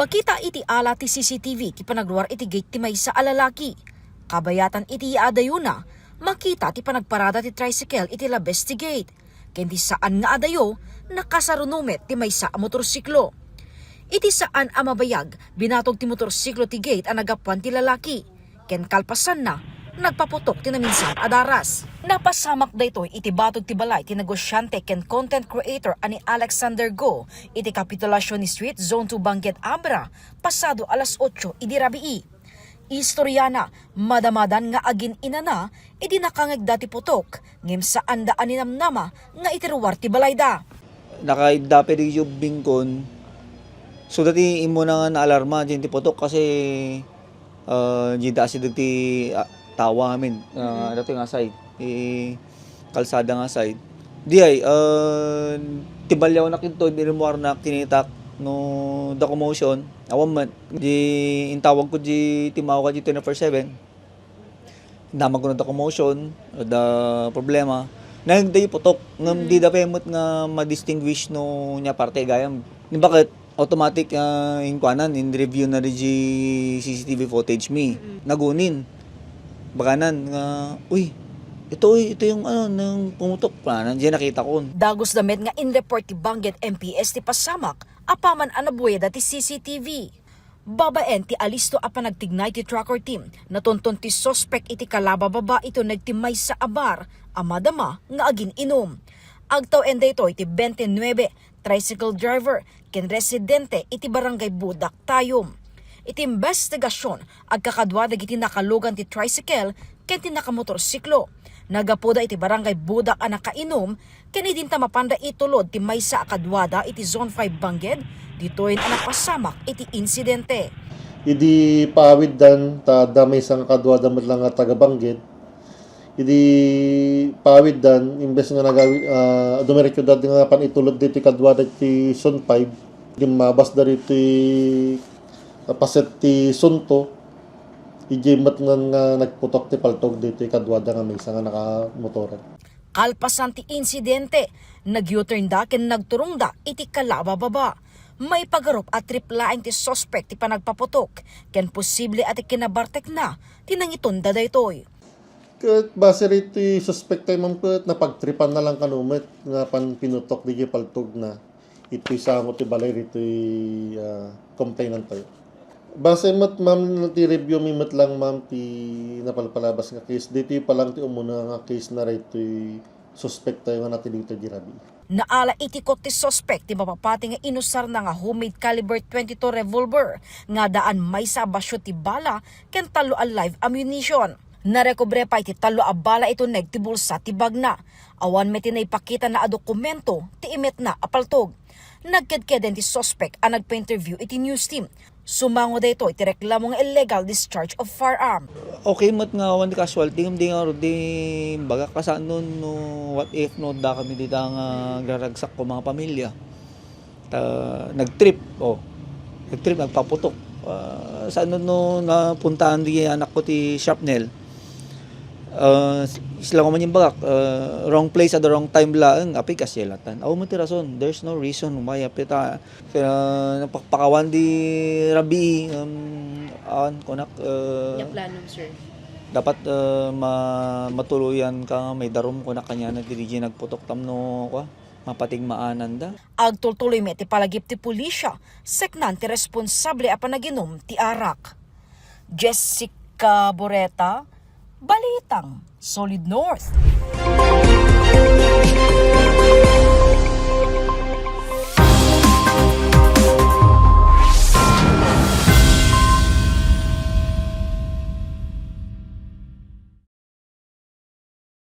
Makita iti ala ti CCTV ti panagluar iti gate ti maysa a lalaki. Kabayatan iti adayuna, makita ti panagparada ti tricycle iti labes ti gate. Ken di saan nga adayo, nakasarunumet ti maysa a motorsiklo. Iti saan a mabayag, binatog ti motorsiklo ti gate a nagapuan ti lalaki. Ken kalpasan na, nagpaputok ti naminsan adaras. Napasamak daytoy iti batog ti balay ti negosyante ken content creator ani Alexander Go iti Kapitulasyon ni Street Zone 2 Banguet Abra pasado alas 8 idi rabii. Istoryana madamadan nga agin inana idi nakangeg dati putok ngem saan da aninamnama nga itiruwar ti balay da. Nakaiddape di yung bingkon. So dati imo na nga na-alarma dyan ti putok kasi dyan si dati tawa amin. Dati nga side. Kalsada nga side. Di ay, tibalyaw na kinto, binimuar na kinitak no the commotion. Awan man, di intawag ko di timawa ka di 24/7. Damag ko na the commotion, the problema. Nagday putok, ngam di da pemot nga ma-distinguish no nya parte gayam. Ni bakit automatic in kuanan in review na di CCTV footage mi. Nagunin. Bakanan nga uy ito yung nang pumutok pa nandiyan nakita ko. Dagos damit nga in report ti Banguet MPS ti pasamak apaman anabuya dati CCTV. Babaen ti alisto apan nagtignay ti tracker team natonton ti suspect iti kalabababa ito nagtimay sa abar amadama nga agin inom. Agtaw enday ito iti 29 tricycle driver ken residente iti barangay Budak Tayom. Iti investigasyon agkakadwa dagiti nakalugan ti tricycle ken ti nakamotorsiklo. Nagapoda iti barangay Budak a nakainom ken idin ta mapanda itulod ti maysa a kadwada iti Zone 5 Banguet ditoy a napasamak iti insidente. Idi paawid dan ta damay sang kadwada met lang nga taga Banguet. Idi paawid dan imbes nga nagawi dumiretso dati nga pan itulod diti kadwada ti Zone 5 di mabas dari ti paset ti sunto ijimat nga nagputok ti paltog dito kadwada nga may nga nakamotoran. Kalpasan ti insidente, nag-U-turn da ken nagturong da iti kalabababa. May pagarup at triplaing ti suspect ti panagpaputok ken posible at kinabartek na tinangiton da daytoy. Ket base rito suspect tay ma'am ket napagtripan na lang kanumet nga pan pinutok di paltog na ito'y sango ti balay rito complainant tayo. Base mat ma'am ti review mi mat lang ma'am ti napalpalabas nga case dito pa lang ti umuna nga case na rito suspect tayo nga natin dito di rabi. Naala itikot ti suspect ti mapapati nga inusar na nga homemade caliber 22 revolver nga daan may sa basyo ti bala ken talo a live ammunition. Narekobre pa iti talo a bala ito neg ti bulsa ti bagna. Awan met tinaypakita na a dokumento ti imet na apaltog. Nagkedkeden ti suspect ang nagpa-interview iti news team. Sumango dayto iti reklamo nga illegal discharge of firearm. Okay mat nga awan di casualty ngam di nga di baga kasaan nun no what if no da kami dita nga graragsak ko mga pamilya. Nagtrip nagpaputok. Saan nun no napuntahan di anak ko ti Shrapnel. Sila ko man yung bagak wrong place at the wrong time lang api kasilatan aw mo ti rason there's no reason why apita napakpakawan di rabi awan konak yung plano sir dapat matuluyan ka may darum konak kanya na dirigi nagputok tamno ko mapatigmaanan da. Agtultuloy met ti palagip ti pulisya seknan ti responsable a panaginom ti arak. Jessica Boreta, Balitang Solid North.